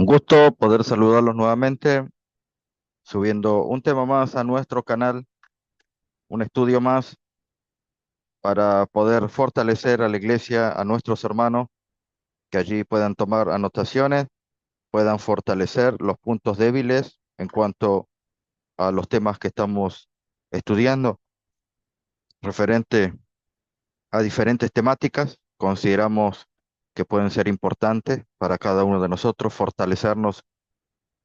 Un gusto poder saludarlos nuevamente, subiendo un tema más a nuestro canal, un estudio más para poder fortalecer a la iglesia, a nuestros hermanos, que allí puedan tomar anotaciones, puedan fortalecer los puntos débiles en cuanto a los temas que estamos estudiando, referente a diferentes temáticas. Consideramos que pueden ser importantes para cada uno de nosotros fortalecernos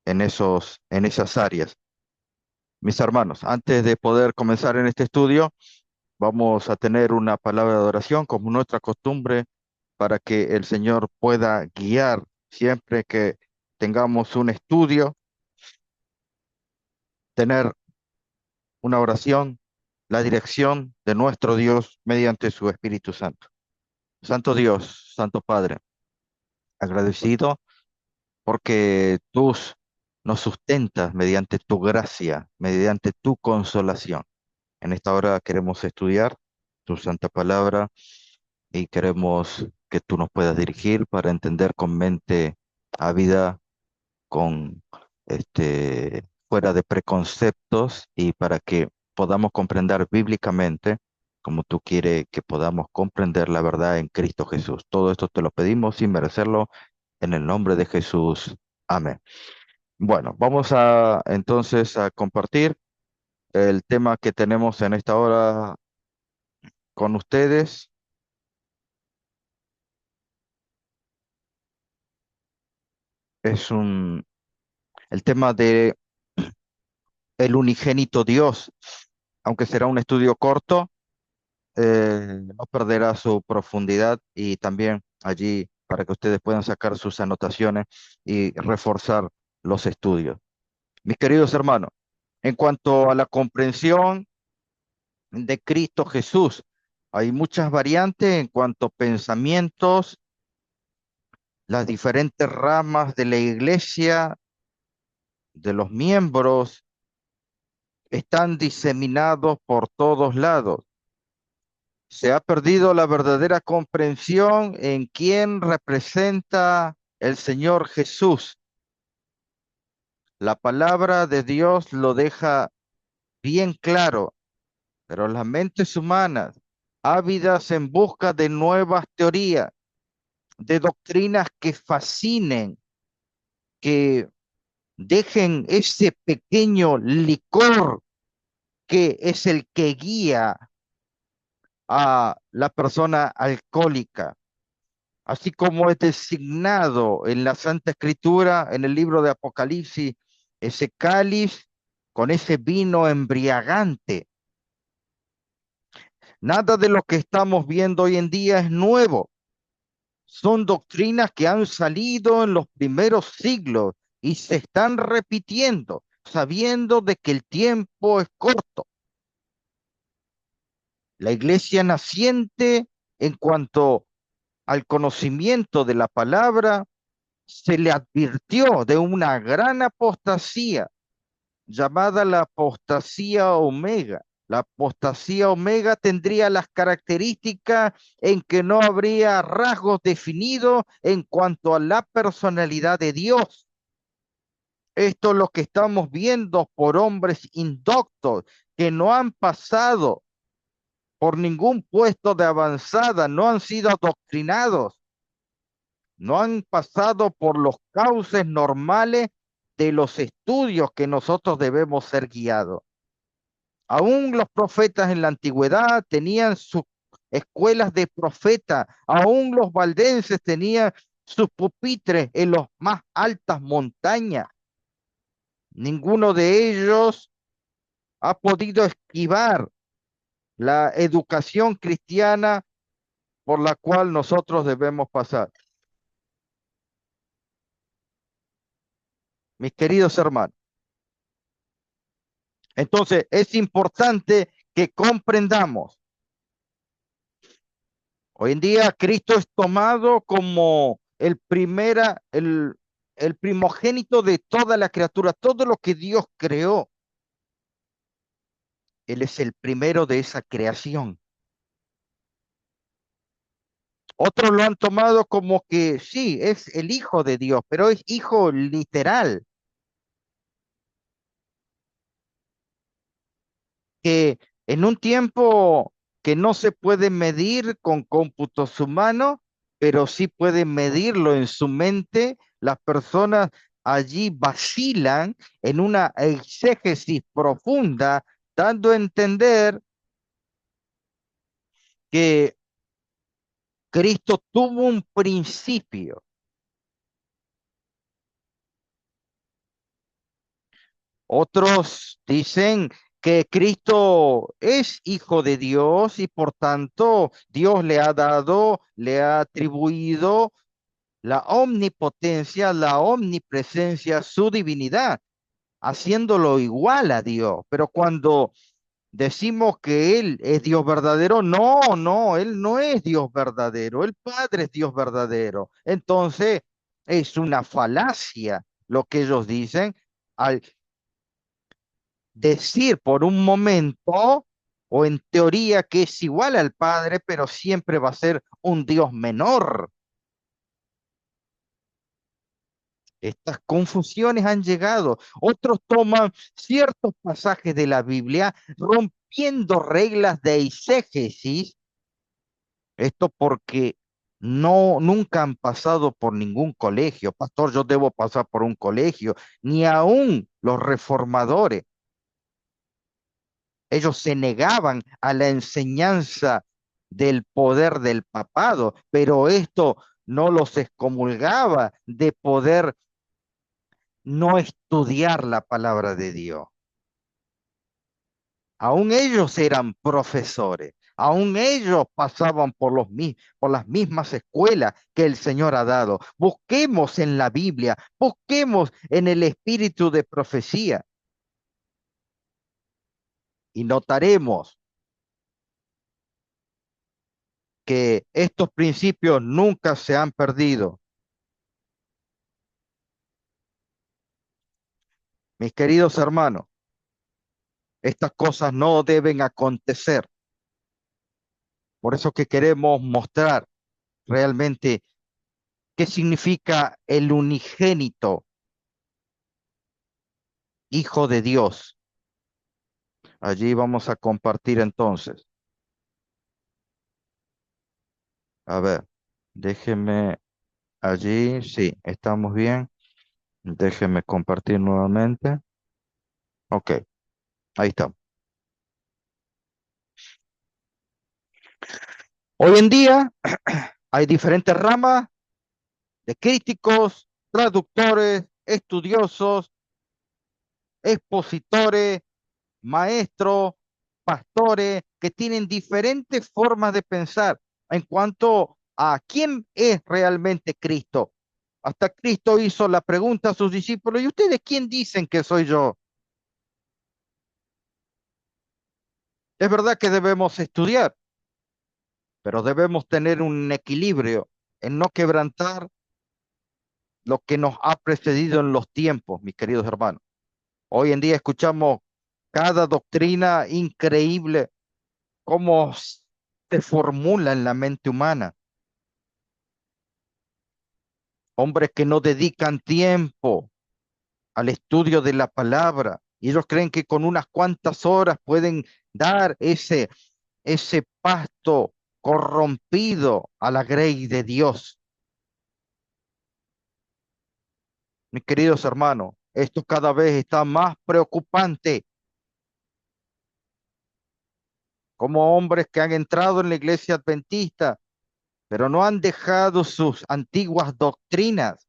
en esas áreas. Mis hermanos, antes de poder comenzar en este estudio, vamos a tener una palabra de oración como nuestra costumbre para que el Señor pueda guiar siempre que tengamos un estudio, tener una oración, la dirección de nuestro Dios mediante su Espíritu Santo. Santo Dios, Santo Padre, agradecido porque tú nos sustentas mediante tu gracia, mediante tu consolación. En esta hora queremos estudiar tu santa palabra y queremos que tú nos puedas dirigir para entender con mente ávida, con fuera de preconceptos y para que podamos comprender bíblicamente como tú quieres que podamos comprender la verdad en Cristo Jesús. Todo esto te lo pedimos sin merecerlo en el nombre de Jesús. Amén. Bueno, vamos a entonces a compartir el tema que tenemos en esta hora con ustedes. Es el tema de el unigénito Dios, aunque será un estudio corto, no perderá su profundidad y también allí para que ustedes puedan sacar sus anotaciones y reforzar los estudios. Mis queridos hermanos, en cuanto a la comprensión de Cristo Jesús, hay muchas variantes en cuanto a pensamientos, las diferentes ramas de la iglesia, de los miembros, están diseminados por todos lados. Se ha perdido la verdadera comprensión en quién representa el Señor Jesús. La palabra de Dios lo deja bien claro, pero las mentes humanas, ávidas en busca de nuevas teorías, de doctrinas que fascinen, que dejen ese pequeño licor que es el que guía a la persona alcohólica, así como es designado en la Santa Escritura, en el libro de Apocalipsis, ese cáliz con ese vino embriagante. Nada de lo que estamos viendo hoy en día es nuevo. Son doctrinas que han salido en los primeros siglos y se están repitiendo, sabiendo de que el tiempo es corto. La iglesia naciente en cuanto al conocimiento de la palabra se le advirtió de una gran apostasía llamada la apostasía omega. La apostasía omega tendría las características en que no habría rasgos definidos en cuanto a la personalidad de Dios. Esto es lo que estamos viendo por hombres indoctos que no han pasado por ningún puesto de avanzada, no han sido adoctrinados, no han pasado por los cauces normales de los estudios que nosotros debemos ser guiados. Aún los profetas en la antigüedad tenían sus escuelas de profeta, aún los valdenses tenían sus pupitres en las más altas montañas. Ninguno de ellos ha podido esquivar la educación cristiana por la cual nosotros debemos pasar. Mis queridos hermanos, entonces es importante que comprendamos. Hoy en día Cristo es tomado como el primogénito de toda la criatura, todo lo que Dios creó. Él es el primero de esa creación. Otros lo han tomado como que sí, es el Hijo de Dios, pero es hijo literal, que en un tiempo que no se puede medir con cómputos humanos, pero sí pueden medirlo en su mente, las personas allí vacilan en una exégesis profunda, dando a entender que Cristo tuvo un principio. Otros dicen que Cristo es hijo de Dios y por tanto Dios le ha dado, le ha atribuido la omnipotencia, la omnipresencia, su divinidad, haciéndolo igual a Dios. Pero cuando decimos que Él es Dios verdadero, no, no, Él no es Dios verdadero, el Padre es Dios verdadero. Entonces, es una falacia lo que ellos dicen al decir por un momento o en teoría que es igual al Padre, pero siempre va a ser un Dios menor. Estas confusiones han llegado. Otros toman ciertos pasajes de la Biblia rompiendo reglas de exégesis. Esto porque no, nunca han pasado por ningún colegio. Pastor, yo debo pasar por un colegio. Ni aún los reformadores. Ellos se negaban a la enseñanza del poder del papado, pero esto no los excomulgaba de poder no estudiar la palabra de Dios. Aún ellos eran profesores, aún ellos pasaban por por las mismas escuelas que el Señor ha dado. Busquemos en la Biblia, busquemos en el espíritu de profecía y notaremos que estos principios nunca se han perdido. Mis queridos hermanos, estas cosas no deben acontecer. Por eso que queremos mostrar realmente qué significa el unigénito Hijo de Dios. Allí vamos a compartir entonces. A ver, déjeme allí. Sí, estamos bien. Déjeme compartir nuevamente. Ok, ahí está. Hoy en día hay diferentes ramas de críticos, traductores, estudiosos, expositores, maestros, pastores, que tienen diferentes formas de pensar en cuanto a quién es realmente Cristo. Hasta Cristo hizo la pregunta a sus discípulos, ¿y ustedes quién dicen que soy yo? Es verdad que debemos estudiar, pero debemos tener un equilibrio en no quebrantar lo que nos ha precedido en los tiempos, mis queridos hermanos. Hoy en día escuchamos cada doctrina increíble, cómo se formula en la mente humana. Hombres que no dedican tiempo al estudio de la palabra y ellos creen que con unas cuantas horas pueden dar ese pasto corrompido a la grey de Dios. Mis queridos hermanos, esto cada vez está más preocupante, como hombres que han entrado en la iglesia adventista, pero no han dejado sus antiguas doctrinas,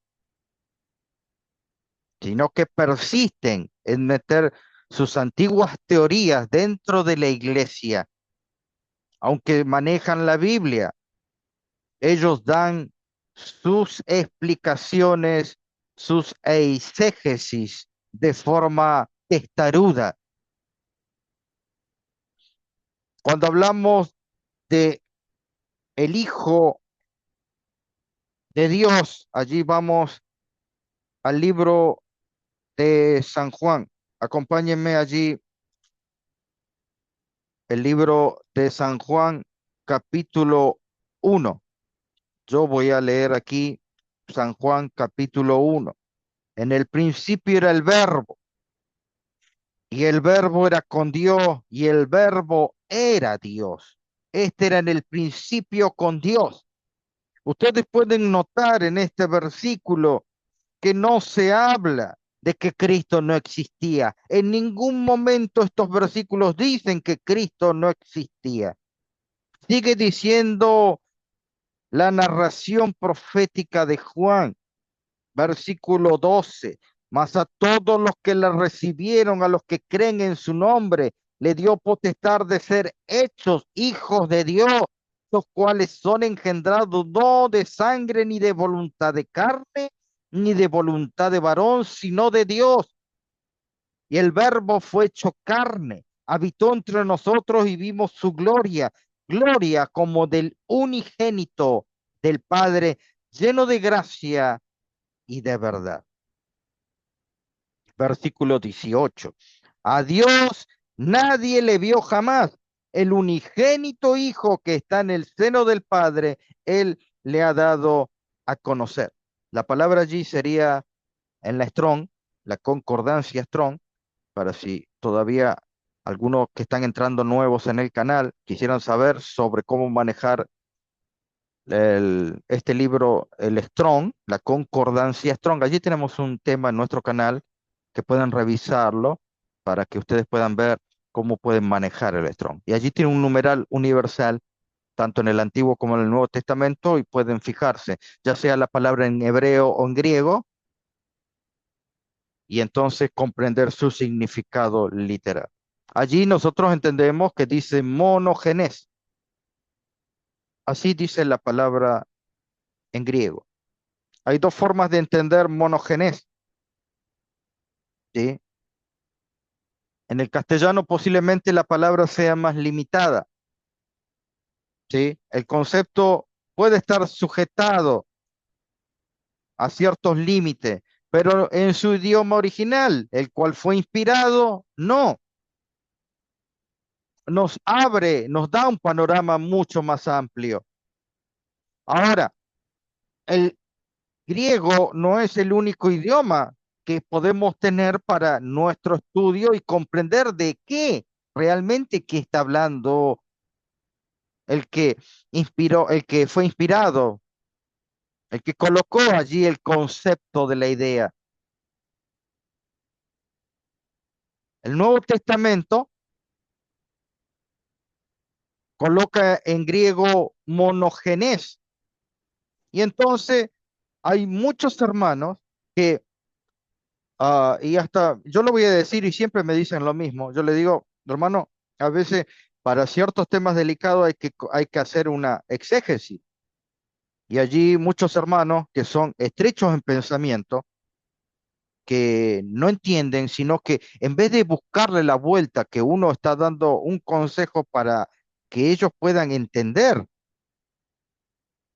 sino que persisten en meter sus antiguas teorías dentro de la iglesia, aunque manejan la Biblia. Ellos dan sus explicaciones, sus eisegesis de forma testaruda. Cuando hablamos de el Hijo de Dios, allí vamos al libro de San Juan. Acompáñenme allí, el libro de San Juan, capítulo 1. Yo voy a leer aquí San Juan capítulo 1. En el principio era el verbo, y el verbo era con Dios, y el verbo era Dios. Este era en el principio con Dios. Ustedes pueden notar en este versículo que no se habla de que Cristo no existía. En ningún momento estos versículos dicen que Cristo no existía. Sigue diciendo la narración profética de Juan, versículo 12. Mas a todos los que la recibieron, a los que creen en su nombre, le dio potestad de ser hechos hijos de Dios, los cuales son engendrados no de sangre ni de voluntad de carne, ni de voluntad de varón, sino de Dios. Y el verbo fue hecho carne, habitó entre nosotros y vimos su gloria, gloria como del unigénito del Padre, lleno de gracia y de verdad. Versículo 18. A Dios nadie le vio jamás. El unigénito Hijo que está en el seno del Padre, Él le ha dado a conocer. La palabra allí sería en la Strong, la concordancia Strong, para si todavía algunos que están entrando nuevos en el canal quisieran saber sobre cómo manejar este libro, el Strong, la concordancia Strong. Allí tenemos un tema en nuestro canal que pueden revisarlo para que ustedes puedan ver cómo pueden manejar el Strong. Y allí tiene un numeral universal, tanto en el Antiguo como en el Nuevo Testamento, y pueden fijarse, ya sea la palabra en hebreo o en griego, y entonces comprender su significado literal. Allí nosotros entendemos que dice monogenes. Así dice la palabra en griego. Hay dos formas de entender monogenes, ¿sí? En el castellano posiblemente la palabra sea más limitada, ¿sí? El concepto puede estar sujetado a ciertos límites, pero en su idioma original, el cual fue inspirado, no, nos abre, nos da un panorama mucho más amplio. Ahora, el griego no es el único idioma que podemos tener para nuestro estudio y comprender de qué realmente que está hablando el que inspiró, el que fue inspirado, el que colocó allí el concepto de la idea. El Nuevo Testamento coloca en griego monogenes, y entonces hay muchos hermanos que, y hasta yo lo voy a decir y siempre me dicen lo mismo, yo le digo, hermano, a veces para ciertos temas delicados hay que hacer una exégesis, y allí muchos hermanos que son estrechos en pensamiento, que no entienden, sino que en vez de buscarle la vuelta, que uno está dando un consejo para que ellos puedan entender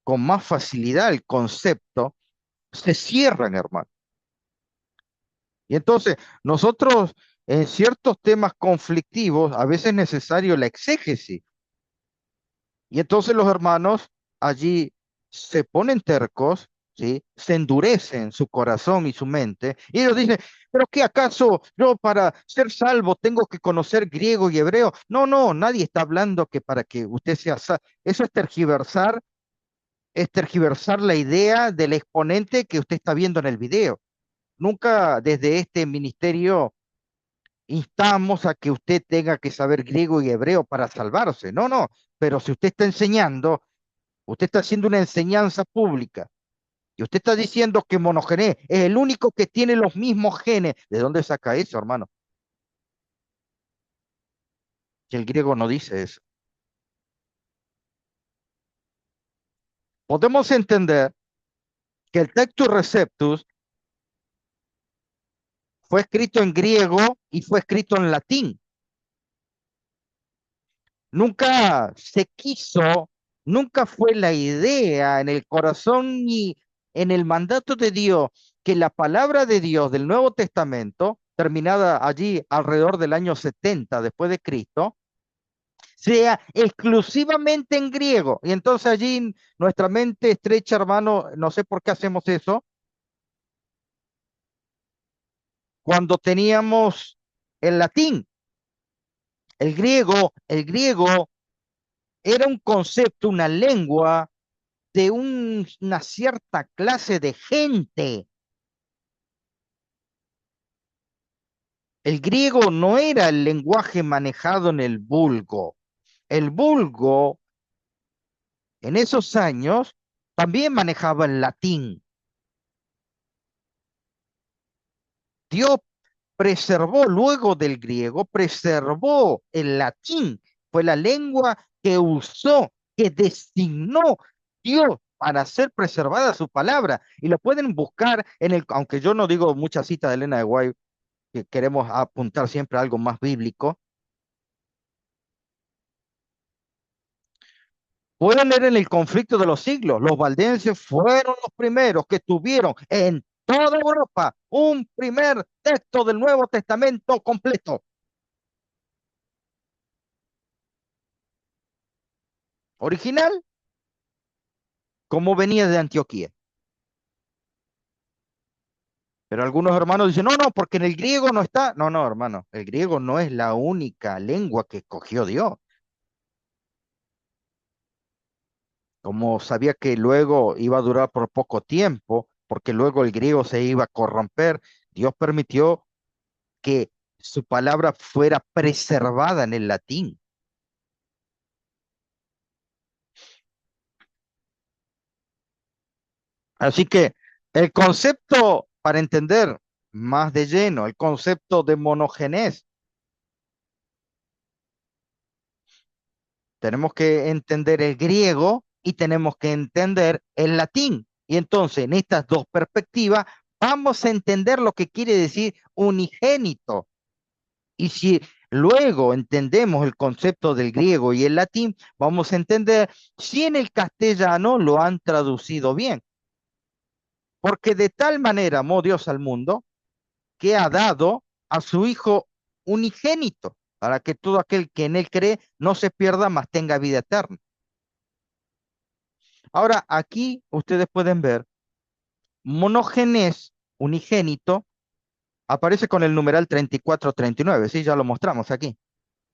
con más facilidad el concepto, se cierran, hermano. Y entonces nosotros en ciertos temas conflictivos, a veces es necesario la exégesis. Y entonces los hermanos allí se ponen tercos, ¿sí? Se endurecen su corazón y su mente, y ellos dicen, ¿pero qué acaso yo para ser salvo tengo que conocer griego y hebreo? No, no, nadie está hablando que para que usted sea salvo. Eso es tergiversar la idea del exponente que usted está viendo en el video. Nunca desde este ministerio instamos a que usted tenga que saber griego y hebreo para salvarse. No, no, pero si usted está enseñando, usted está haciendo una enseñanza pública y usted está diciendo que monogenes es el único que tiene los mismos genes. ¿De dónde saca eso, hermano? Si el griego no dice eso. Podemos entender que el Textus Receptus fue escrito en griego y fue escrito en latín. Nunca se quiso, nunca fue la idea en el corazón ni en el mandato de Dios que la palabra de Dios del Nuevo Testamento, terminada allí alrededor del año 70 después de Cristo, sea exclusivamente en griego. Y entonces allí nuestra mente estrecha, hermano, no sé por qué hacemos eso, cuando teníamos el latín, el griego era un concepto, una lengua de una cierta clase de gente. El griego no era el lenguaje manejado en el vulgo. El vulgo en esos años también manejaba el latín. Dios preservó luego del griego, preservó el latín. Fue la lengua que usó, que designó Dios para ser preservada su palabra. Y lo pueden buscar en el, aunque yo no digo muchas citas de Elena de White, que queremos apuntar siempre a algo más bíblico. Pueden leer en el conflicto de los siglos. Los valdenses fueron los primeros que tuvieron en toda Europa un primer texto del Nuevo Testamento completo, original, como venía de Antioquía. Pero algunos hermanos dicen, no, no, porque en el griego no está. No, no, hermano, el griego no es la única lengua que escogió Dios. Como sabía que luego iba a durar por poco tiempo, porque luego el griego se iba a corromper, Dios permitió que su palabra fuera preservada en el latín. Así que el concepto, para entender más de lleno, el concepto de monogenes, tenemos que entender el griego y tenemos que entender el latín. Y entonces, en estas dos perspectivas, vamos a entender lo que quiere decir unigénito. Y si luego entendemos el concepto del griego y el latín, vamos a entender si en el castellano lo han traducido bien. Porque de tal manera amó Dios al mundo que ha dado a su Hijo unigénito, para que todo aquel que en él cree no se pierda, mas tenga vida eterna. Ahora, aquí ustedes pueden ver, monógenes, unigénito, aparece con el numeral 3439, ¿sí? Ya lo mostramos aquí.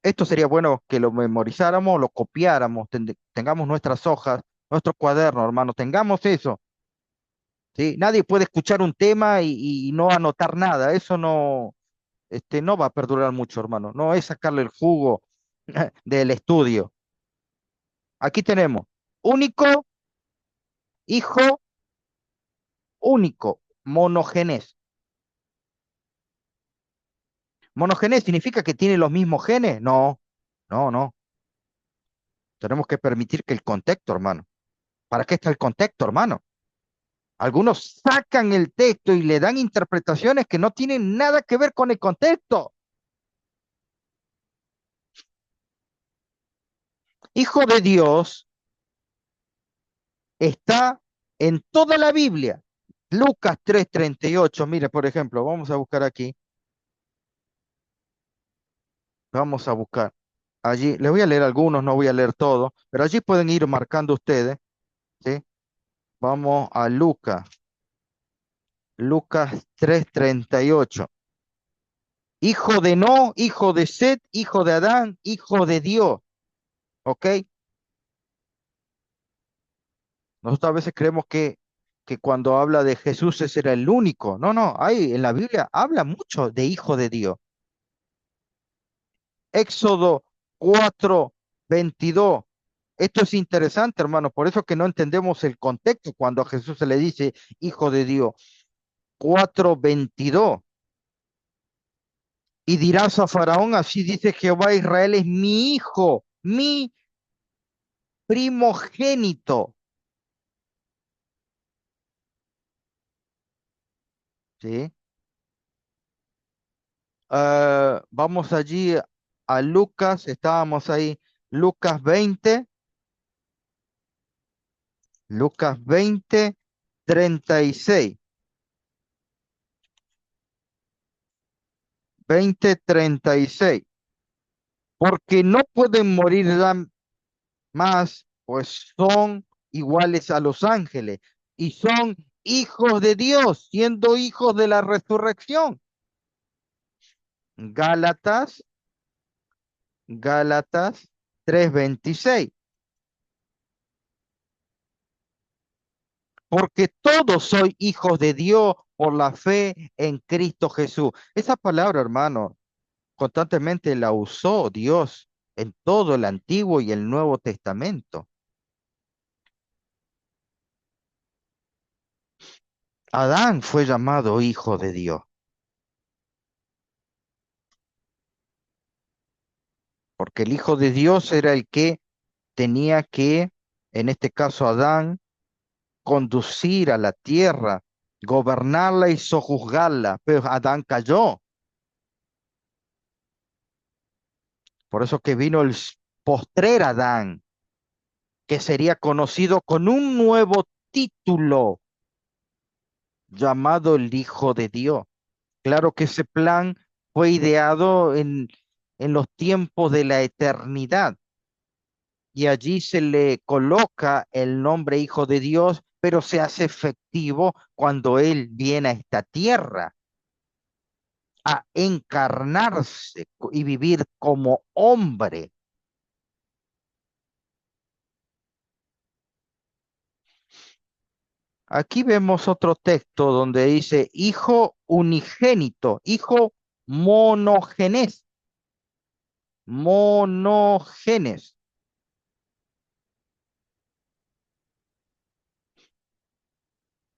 Esto sería bueno que lo memorizáramos, lo copiáramos, tengamos nuestras hojas, nuestro cuaderno, hermano, tengamos eso, ¿sí? Nadie puede escuchar un tema y no anotar nada, eso no, no va a perdurar mucho, hermano, no es sacarle el jugo del estudio. Aquí tenemos único, hijo, único, monogenes. ¿Monogenes significa que tiene los mismos genes? No, no, no. Tenemos que permitir que el contexto, hermano. ¿Para qué está el contexto, hermano? Algunos sacan el texto y le dan interpretaciones que no tienen nada que ver con el contexto. Hijo de Dios está en toda la Biblia. Lucas 3:38, mire, por ejemplo, vamos a buscar aquí, vamos a buscar. Allí, les voy a leer algunos, no voy a leer todos, pero allí pueden ir marcando ustedes, ¿sí? Vamos a Lucas, Lucas 3:38. Hijo de No, hijo de Set, hijo de Adán, hijo de Dios, ¿ok? Nosotros a veces creemos que cuando habla de Jesús ese era el único. No, no, hay en la Biblia habla mucho de hijo de Dios. Éxodo 4:22. Esto es interesante, hermano, por eso que no entendemos el contexto cuando a Jesús se le dice hijo de Dios. 4:22. Y dirás a Faraón, así dice Jehová, Israel es mi hijo, mi primogénito. ¿Sí? Vamos allí a Lucas, estábamos ahí, Lucas 20, Lucas 20:36, 20:36. porque no pueden morir ya más, pues son iguales a los ángeles y son hijos de Dios, siendo hijos de la resurrección. Gálatas, Gálatas 3:26. Porque todos sois hijos de Dios por la fe en Cristo Jesús. Esa palabra, hermano, constantemente la usó Dios en todo el Antiguo y el Nuevo Testamento. Adán fue llamado hijo de Dios, porque el hijo de Dios era el que tenía que, en este caso Adán, conducir a la tierra, gobernarla y sojuzgarla, pero Adán cayó. Por eso que vino el postrer Adán, que sería conocido con un nuevo título llamado el Hijo de Dios. Claro que ese plan fue ideado en los tiempos de la eternidad y allí se le coloca el nombre Hijo de Dios, pero se hace efectivo cuando Él viene a esta tierra a encarnarse y vivir como hombre. Aquí vemos otro texto donde dice hijo unigénito, hijo monogenes, monogenes.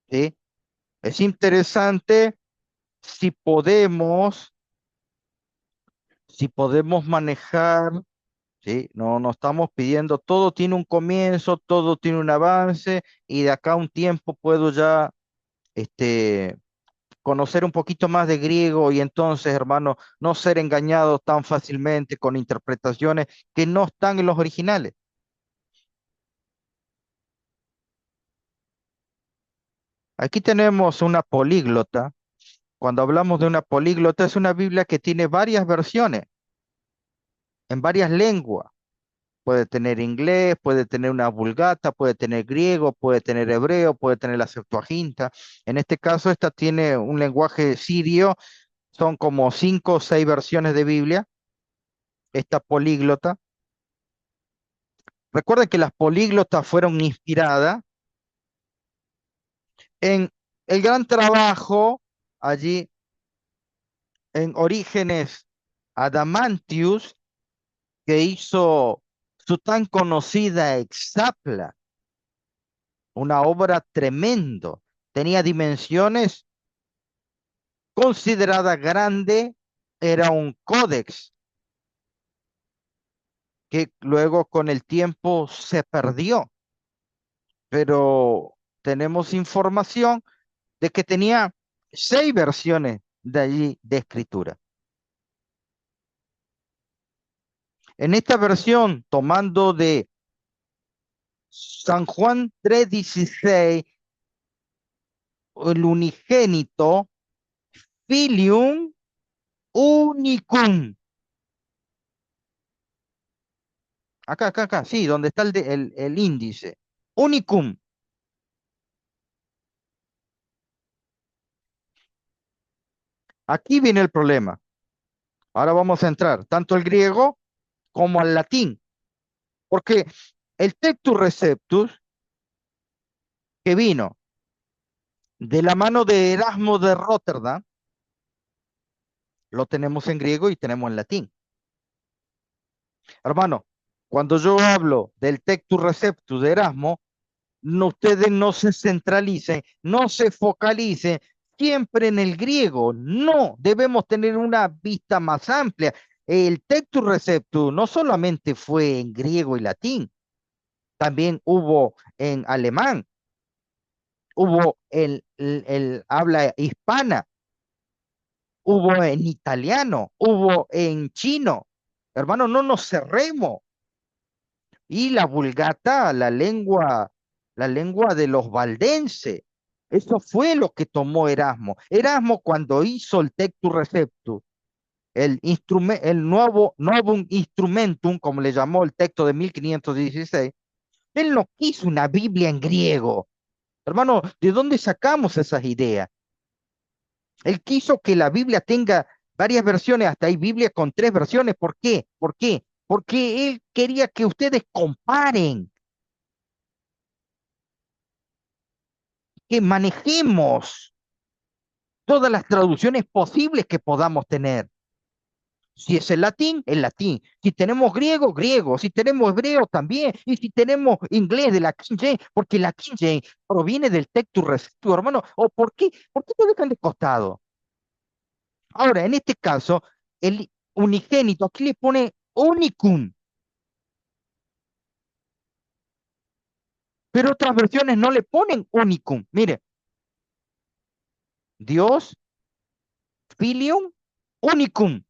¿Sí? Es interesante si podemos, si podemos manejar, ¿sí? No estamos pidiendo, todo tiene un comienzo, todo tiene un avance y de acá a un tiempo puedo ya este, conocer un poquito más de griego y entonces, hermano, no ser engañado tan fácilmente con interpretaciones que no están en los originales. Aquí tenemos una políglota. Cuando hablamos de una políglota, es una Biblia que tiene varias versiones en varias lenguas. Puede tener inglés, puede tener una vulgata, puede tener griego, puede tener hebreo, puede tener la Septuaginta. En este caso, esta tiene un lenguaje sirio. Son como 5 o 6 versiones de Biblia, esta políglota. Recuerden que las políglotas fueron inspiradas en el gran trabajo allí en Orígenes Adamantius que hizo su tan conocida Exapla, una obra tremendo. Tenía dimensiones considerada grande, era un códex que luego con el tiempo se perdió, pero tenemos información de que tenía 6 versiones de allí de escritura. En esta versión, tomando de San Juan 3:16, el unigénito, filium unicum. Acá, sí, donde está el índice. Unicum. Aquí viene el problema. Ahora vamos a entrar tanto al griego como al latín, porque el Tectus Receptus, que vino de la mano de Erasmo de Rotterdam, lo tenemos en griego y tenemos en latín. Hermano, cuando yo hablo del Tectus Receptus de Erasmo, no, ustedes no se centralicen, no se focalicen siempre en el griego. No, debemos tener una vista más amplia. El Tectus Receptus no solamente fue en griego y latín, también hubo en alemán, hubo el habla hispana, hubo en italiano, hubo en chino. Hermano, no nos cerremos. Y la vulgata, la lengua de los valdenses. Eso fue lo que tomó Erasmo. Erasmo cuando hizo el Tectus Receptus, el nuevo novum instrumentum, como le llamó el texto de 1516, él no quiso una Biblia en griego. Hermano, ¿de dónde sacamos esas ideas? Él quiso que la Biblia tenga varias versiones, hasta hay Biblia con tres versiones. ¿Por qué? ¿Por qué? Porque él quería que ustedes comparen, que manejemos todas las traducciones posibles que podamos tener. Si es el latín, el latín. Si tenemos griego, griego. Si tenemos hebreo, también. Y si tenemos inglés de la King James, porque la King James proviene del texto receptivo, hermano. ¿O por qué lo dejan de costado? Ahora, en este caso, el unigénito, aquí le pone unicum, pero otras versiones no le ponen unicum. Mire, Dios, filium, unicum.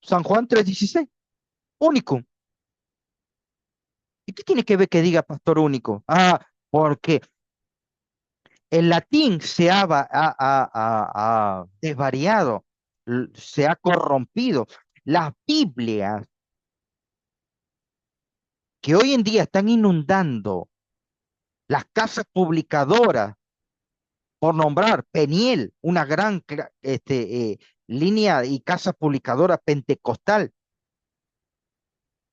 San Juan 3:16, unicum. ¿Y qué tiene que ver que diga pastor único? Ah, porque el latín se ha desvariado, se ha corrompido. Las Biblias que hoy en día están inundando las casas publicadoras, por nombrar Peniel, una gran línea y casa publicadora pentecostal,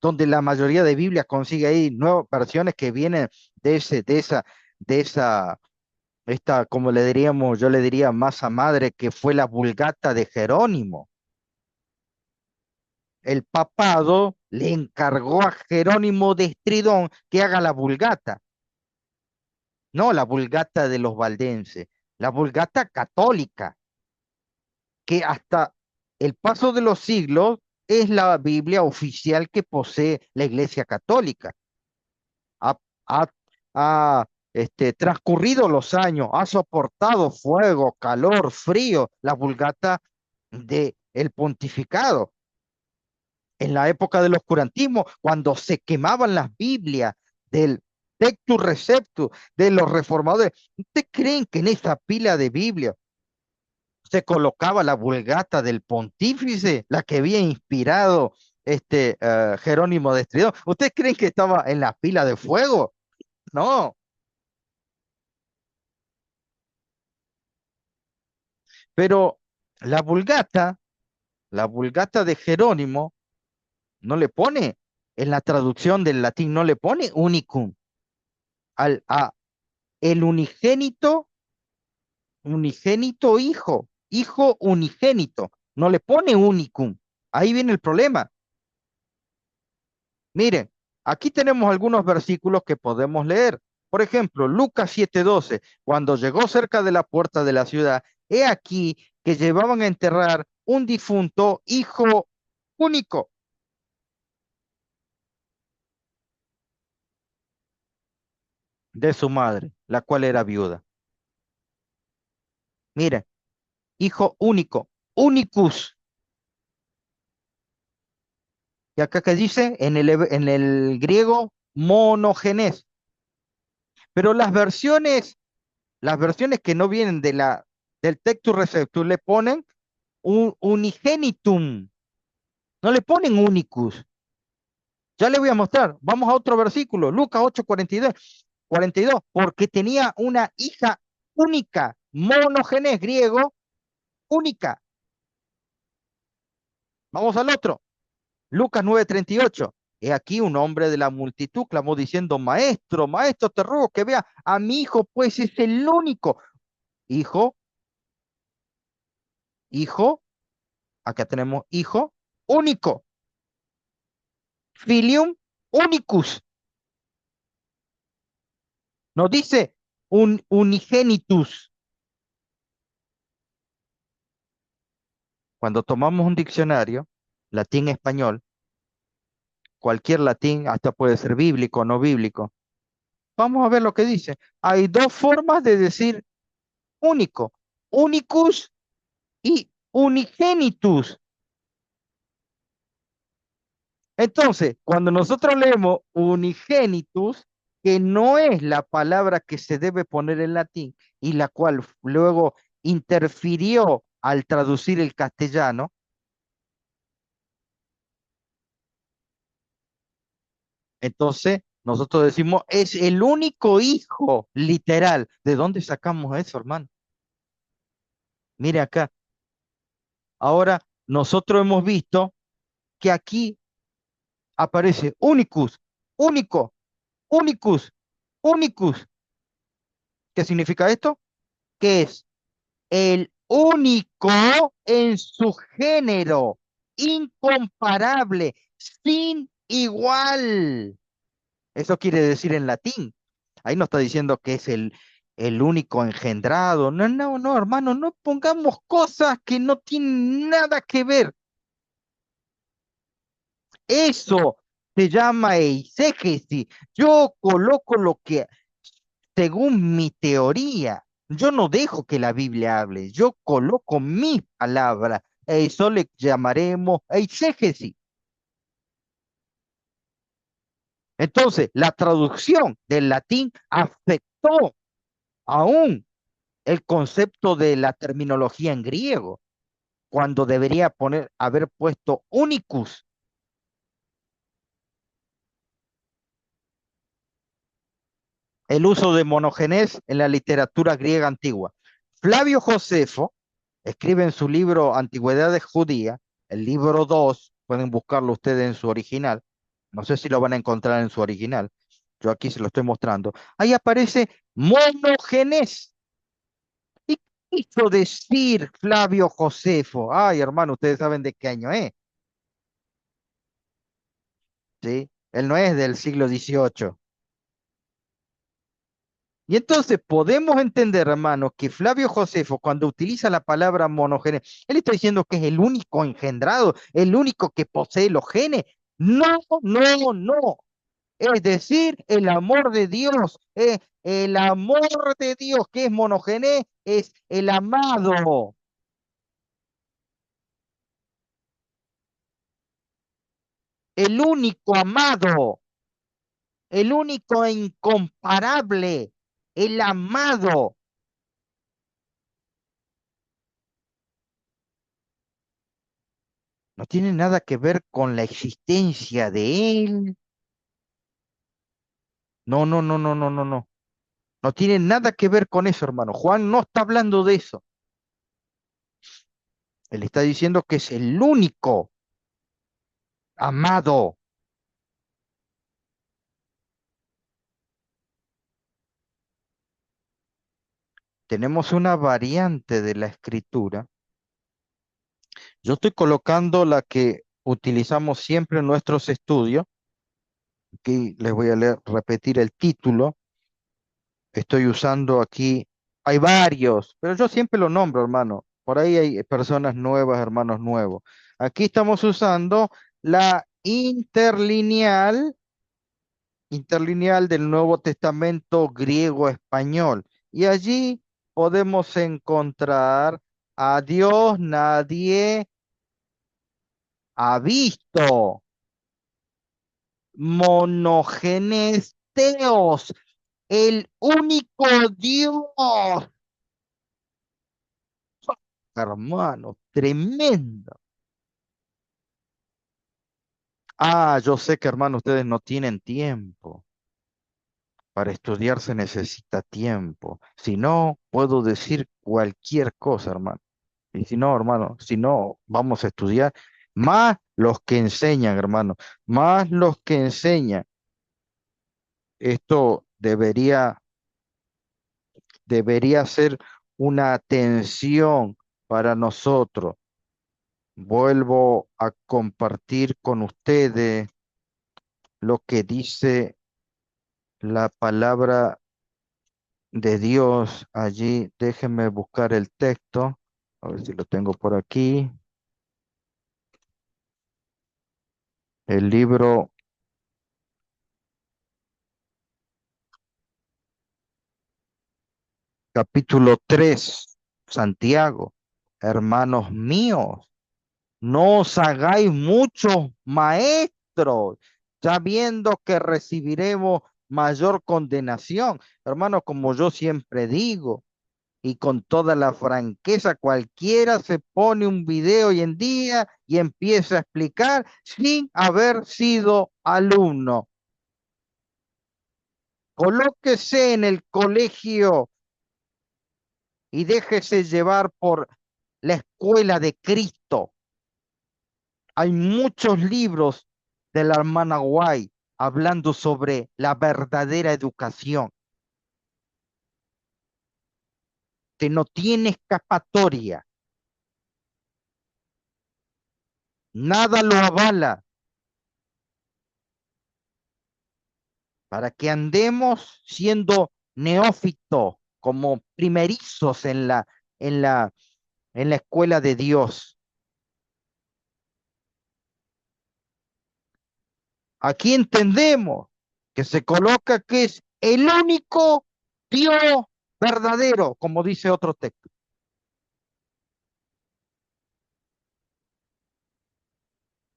donde la mayoría de Biblias consigue ahí nuevas versiones que vienen de esa, esta, como le diríamos, yo le diría masa madre, que fue la Vulgata de Jerónimo. El papado le encargó a Jerónimo de Estridón que haga la Vulgata, no la Vulgata de los valdenses, la Vulgata católica, que hasta el paso de los siglos es la Biblia oficial que posee la Iglesia Católica. Ha, ha- transcurrido los años, ha soportado fuego, calor, frío, la Vulgata de el pontificado. En la época del oscurantismo, cuando se quemaban las Biblias del Textus Receptus de los reformadores, ¿ustedes creen que en esa pila de Biblia se colocaba la Vulgata del pontífice, la que había inspirado Jerónimo de Estridón? ¿Ustedes creen que estaba en la pila de fuego? No, pero la Vulgata, la Vulgata de Jerónimo, no le pone, en la traducción del latín, no le pone unicum, a el unigénito hijo, hijo unigénito, no le pone unicum. Ahí viene el problema. Miren, aquí tenemos algunos versículos que podemos leer. Por ejemplo, Lucas 7:12, cuando llegó cerca de la puerta de la ciudad, he aquí que llevaban a enterrar un difunto hijo único de su madre, la cual era viuda. Miren, hijo único, unicus. Y acá que dice en el griego, monogenes. Pero las versiones que no vienen del textus receptus le ponen un unigenitum, no le ponen unicus. Ya le voy a mostrar. Vamos a otro versículo, Lucas 8:42, porque tenía una hija única, monogenes griego, única. Vamos al otro, Lucas 9:38. He aquí un hombre de la multitud clamó diciendo, maestro, maestro, te ruego que vea a mi hijo, pues es el único hijo, hijo, acá tenemos hijo único, filium unicus. Nos dice un unigenitus. Cuando tomamos un diccionario, latín-español, cualquier latín, hasta puede ser bíblico o no bíblico, vamos a ver lo que dice. Hay dos formas de decir único, unicus y unigenitus. Entonces, cuando nosotros leemos unigenitus, que no es la palabra que se debe poner en latín y la cual luego interfirió al traducir el castellano. Entonces, nosotros decimos, es el único hijo literal. ¿De dónde sacamos eso, hermano? Mire acá. Ahora, nosotros hemos visto que aquí aparece unicus, único, unicus, unicus. ¿Qué significa esto? Que es el único en su género, incomparable, sin igual. Eso quiere decir en latín. Ahí no está diciendo que es el único engendrado. No, no, no, hermano, no pongamos cosas que no tienen nada que ver. Eso se llama eisegesis. Yo coloco lo que, según mi teoría, yo no dejo que la Biblia hable, yo coloco mi palabra. Eso le llamaremos eisegesis. Entonces, la traducción del latín afectó aún el concepto de la terminología en griego, cuando debería haber puesto unicus. El uso de monogenes en la literatura griega antigua. Flavio Josefo escribe en su libro Antigüedades Judías, el libro 2, pueden buscarlo ustedes en su original, no sé si lo van a encontrar en su original, yo aquí se lo estoy mostrando, ahí aparece monogenes. ¿Y qué quiso decir Flavio Josefo? Ay, hermano, ustedes saben de qué año es, ¿sí? Él no es del siglo XVIII. Y entonces podemos entender, hermano, que Flavio Josefo, cuando utiliza la palabra monogénese, él está diciendo que es el único engendrado, el único que posee los genes. No, no, no. Es decir, el amor de Dios, el amor de Dios que es monogénese, es el amado, el único amado, el único e incomparable, el amado. No tiene nada que ver con la existencia de él. No, no, no, no, no, no, no. No tiene nada que ver con eso, hermano. Juan no está hablando de eso. Él está diciendo que es el único amado. Tenemos una variante de la escritura. Yo estoy colocando la que utilizamos siempre en nuestros estudios. Aquí les voy a leer, repetir el título. Estoy usando aquí, hay varios, pero yo siempre lo nombro, hermano. Por ahí hay personas nuevas, hermanos nuevos. Aquí estamos usando la interlineal del Nuevo Testamento griego-español. Y allí podemos encontrar a Dios nadie ha visto, monógenes teos, el único Dios, hermano, tremendo. Ah, yo sé que, hermano, ustedes no tienen tiempo. Para estudiar se necesita tiempo. Si no, puedo decir cualquier cosa, hermano. Y si no, hermano, si no, vamos a estudiar más los que enseñan, hermano, más los que enseñan. Esto debería ser una atención para nosotros. Vuelvo a compartir con ustedes lo que dice la palabra de Dios allí. Déjenme buscar el texto, a ver si lo tengo por aquí. El libro, capítulo 3, Santiago. Hermanos míos, no os hagáis muchos maestros, sabiendo que recibiremos mayor condenación. Hermano, como yo siempre digo, y con toda la franqueza, cualquiera se pone un video hoy en día y empieza a explicar sin haber sido alumno. Colóquese en el colegio y déjese llevar por la escuela de Cristo. Hay muchos libros de la hermana White hablando sobre la verdadera educación, que no tiene escapatoria, nada lo avala, para que andemos siendo neófitos, como primerizos en la, en la escuela de Dios. Aquí entendemos que se coloca que es el único Dios verdadero, como dice otro texto.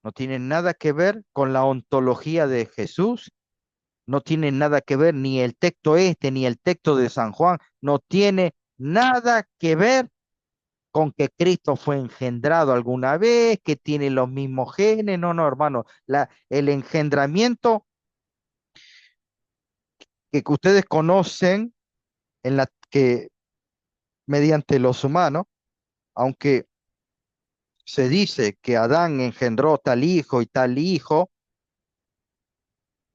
No tiene nada que ver con la ontología de Jesús, no tiene nada que ver ni el texto este ni el texto de San Juan, no tiene nada que ver con que Cristo fue engendrado alguna vez, que tiene los mismos genes. No, no, hermano, el engendramiento que ustedes conocen en la que mediante los humanos, aunque se dice que Adán engendró tal hijo y tal hijo,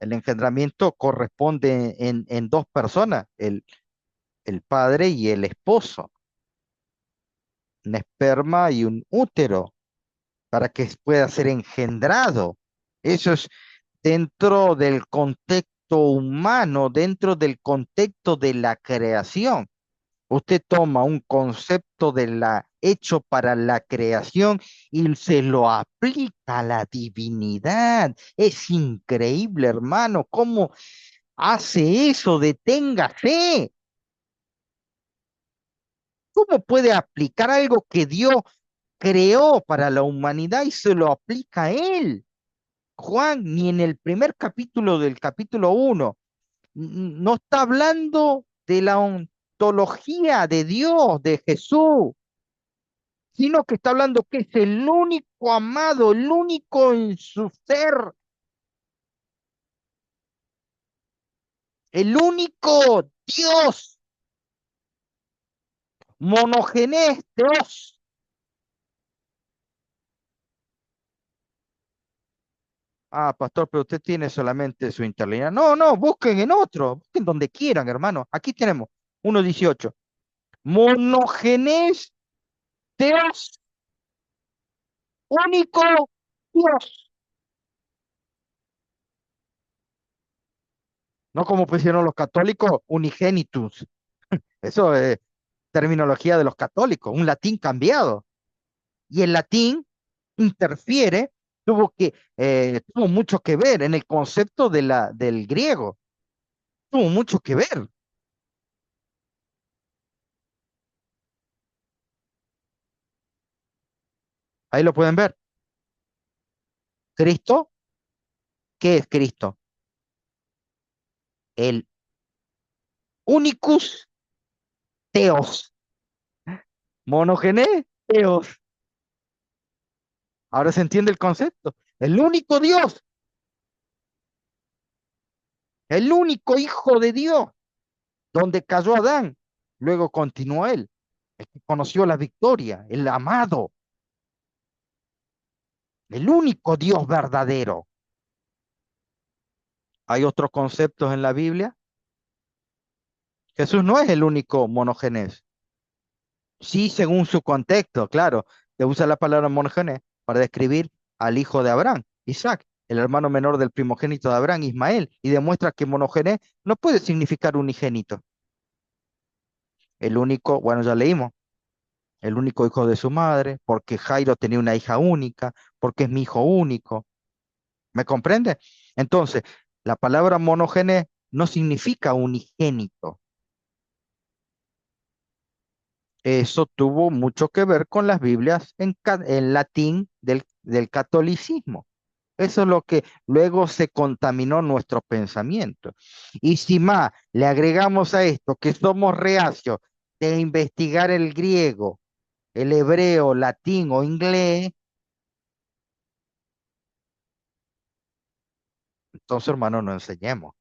el engendramiento corresponde en dos personas, el padre y el esposo, un esperma y un útero, para que pueda ser engendrado. Eso es dentro del contexto humano, dentro del contexto de la creación. Usted toma un concepto de la hecho para la creación y se lo aplica a la divinidad. Es increíble, hermano, cómo hace eso. Deténgase. ¿Cómo puede aplicar algo que Dios creó para la humanidad y se lo aplica a él? Juan, ni en el primer capítulo del capítulo 1, no está hablando de la ontología de Dios, de Jesús, sino que está hablando que es el único amado, el único en su ser, el único Dios, monogenes Dios. Ah, pastor, pero usted tiene solamente su interlineal. No, no, busquen en otro, busquen donde quieran, hermano. Aquí tenemos 1:18. Monogenes Dios, único Dios. No como pusieron los católicos, unigenitus. Eso es terminología de los católicos, un latín cambiado. Y el latín interfiere, tuvo mucho que ver en el concepto del griego, tuvo mucho que ver. Ahí lo pueden ver. Cristo, ¿qué es Cristo? El unicus theos, monogenes theos. Ahora se entiende el concepto. El único Dios, el único Hijo de Dios, donde cayó Adán, luego continuó él, el que conoció la victoria, el amado, el único Dios verdadero. Hay otros conceptos en la Biblia. Jesús no es el único monogenes. Sí, según su contexto, claro, se usa la palabra monogenes para describir al hijo de Abraham, Isaac, el hermano menor del primogénito de Abraham, Ismael, y demuestra que monogenes no puede significar unigénito. El único, bueno, ya leímos, el único hijo de su madre, porque Jairo tenía una hija única, porque es mi hijo único. ¿Me comprende? Entonces, la palabra monógenes no significa unigénito. Eso tuvo mucho que ver con las Biblias en latín del catolicismo. Eso es lo que luego se contaminó nuestro pensamiento. Y si más le agregamos a esto que somos reacios de investigar el griego, el hebreo, latín o inglés, entonces, hermano, no enseñemos.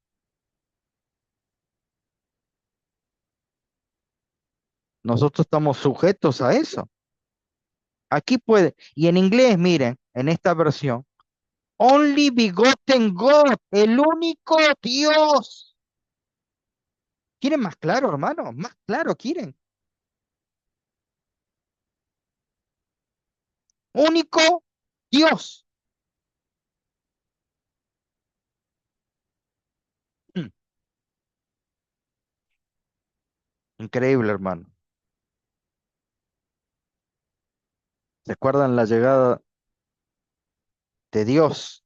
Nosotros estamos sujetos a eso. Aquí puede, y en inglés, miren, en esta versión, Only begotten God, el único Dios. ¿Quieren más claro, hermano? Más claro, ¿quieren? Único Dios. Mm, increíble, hermano. ¿Recuerdan la llegada de Dios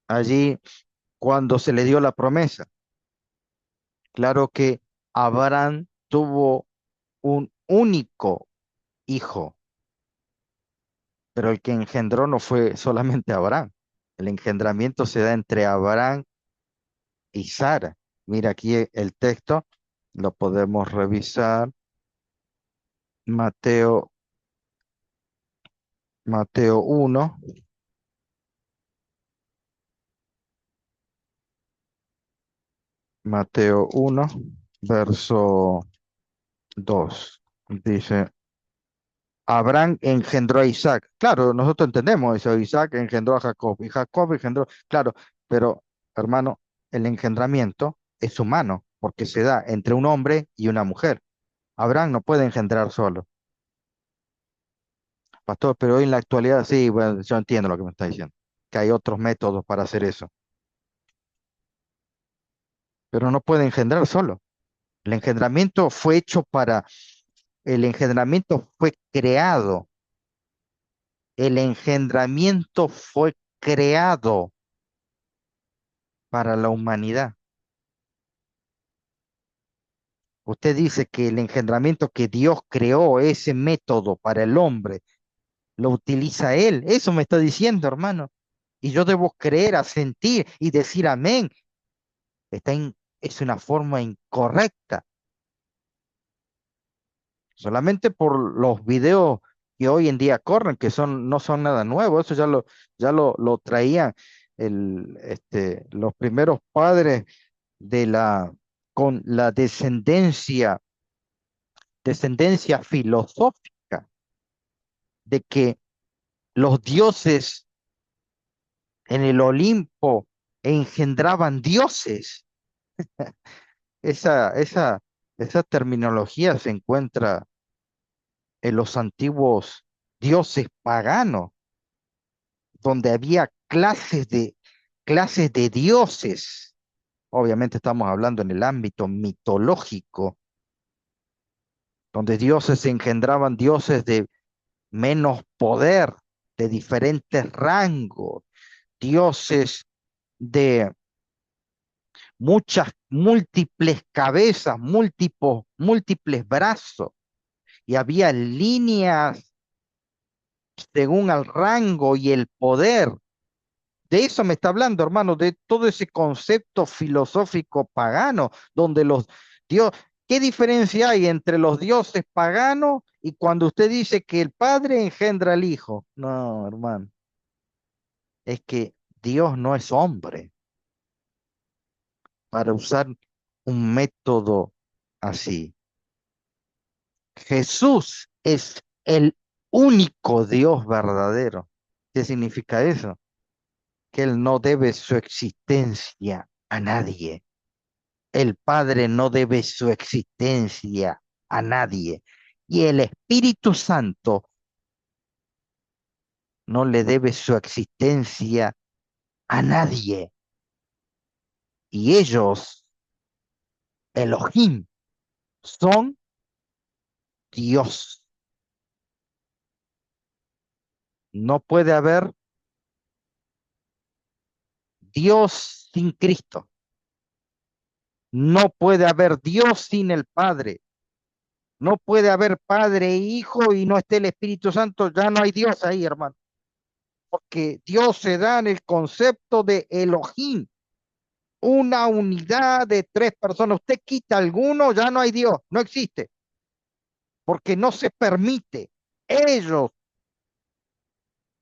allí cuando se le dio la promesa? Claro que Abraham tuvo un único hijo, pero el que engendró no fue solamente Abraham. El engendramiento se da entre Abraham y Sara. Mira aquí el texto, lo podemos revisar. Mateo, Mateo 1, Mateo 1, verso 2. Dice, Abraham engendró a Isaac. Claro, nosotros entendemos eso. Isaac engendró a Jacob y Jacob engendró, claro, pero hermano, el engendramiento es humano porque se da entre un hombre y una mujer. Abraham no puede engendrar solo. Pastor, pero hoy en la actualidad sí, bueno, yo entiendo lo que me está diciendo, que hay otros métodos para hacer eso, pero no puede engendrar solo. El engendramiento fue hecho para, el engendramiento fue creado, el engendramiento fue creado para la humanidad. Usted dice que el engendramiento que Dios creó, ese método para el hombre, lo utiliza él. Eso me está diciendo, hermano. Y yo debo creer, asentir y decir amén. Es una forma incorrecta. Solamente por los videos que hoy en día corren, que son, no son nada nuevo. Eso lo traían los primeros padres de con la descendencia filosófica de que los dioses en el Olimpo engendraban dioses. Esa, esa, esa terminología se encuentra en los antiguos dioses paganos, donde había clases de dioses. Obviamente estamos hablando en el ámbito mitológico, donde dioses engendraban dioses de menos poder, de diferentes rangos, dioses de muchas, múltiples cabezas, múltiples brazos, y había líneas según el rango y el poder. De eso me está hablando, hermano, de todo ese concepto filosófico pagano, donde los dios, ¿qué diferencia hay entre los dioses paganos y cuando usted dice que el Padre engendra al Hijo? No, hermano, es que Dios no es hombre para usar un método así. Jesús es el único Dios verdadero. ¿Qué significa eso? Que Él no debe su existencia a nadie. El Padre no debe su existencia a nadie. Y el Espíritu Santo no le debe su existencia a nadie. Y ellos, Elohim, son Dios. No puede haber Dios sin Cristo. No puede haber Dios sin el Padre. No puede haber Padre e Hijo y no esté el Espíritu Santo. Ya no hay Dios ahí, hermano. porque Dios se da en el concepto de Elohim, una unidad de tres personas. Usted quita alguno, ya no hay Dios, no existe, porque no se permite. Ellos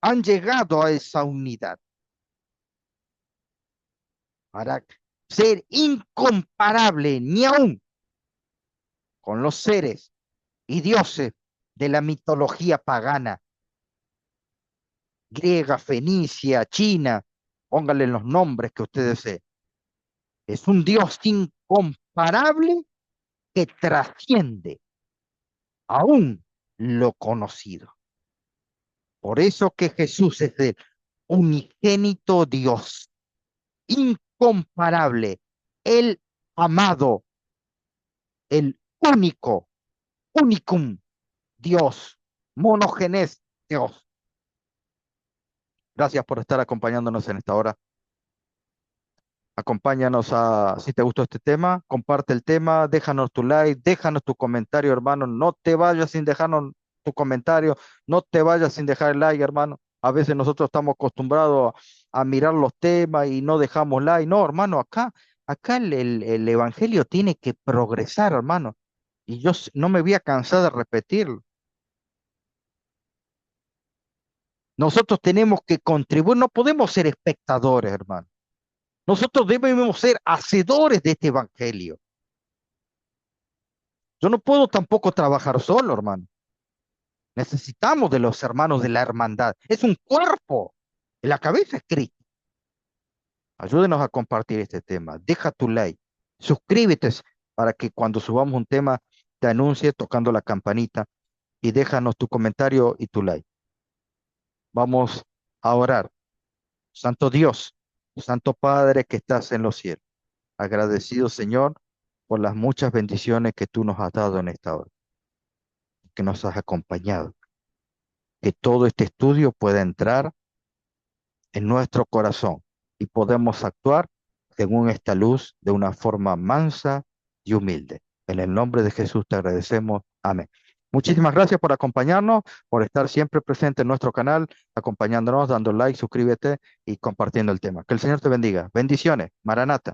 han llegado a esa unidad para ser incomparable ni aún con los seres y dioses de la mitología pagana, griega, fenicia, china, póngale los nombres que usted desee. Es un Dios incomparable que trasciende aún lo conocido. Por eso que Jesús es el unigénito Dios, incomparable, el amado, el único, unicum Dios, monogenes Dios. Gracias por estar acompañándonos en esta hora. Acompáñanos si te gustó este tema, comparte el tema, déjanos tu like, déjanos tu comentario, hermano. No te vayas sin dejarnos tu comentario, no te vayas sin dejar el like, hermano. A veces nosotros estamos acostumbrados a mirar los temas y no dejamos like. No, hermano, acá el evangelio tiene que progresar, hermano. Y no me voy a cansar de repetirlo. Nosotros tenemos que contribuir, no podemos ser espectadores, hermano. Nosotros debemos ser hacedores de este evangelio. Yo no puedo tampoco trabajar solo, hermano. Necesitamos de los hermanos de la hermandad. Es un cuerpo. En la cabeza es Cristo. Ayúdenos a compartir este tema. Deja tu like. Suscríbete para que cuando subamos un tema te anuncie tocando la campanita y déjanos tu comentario y tu like. Vamos a orar. Santo Dios, Santo Padre que estás en los cielos. Agradecido, Señor, por las muchas bendiciones que tú nos has dado en esta hora, que nos has acompañado. Que todo este estudio pueda entrar en nuestro corazón y podemos actuar según esta luz de una forma mansa y humilde. En el nombre de Jesús te agradecemos. Amén. Muchísimas gracias por acompañarnos, por estar siempre presente en nuestro canal, acompañándonos, dando like, suscríbete y compartiendo el tema. Que el Señor te bendiga. Bendiciones. Maranata.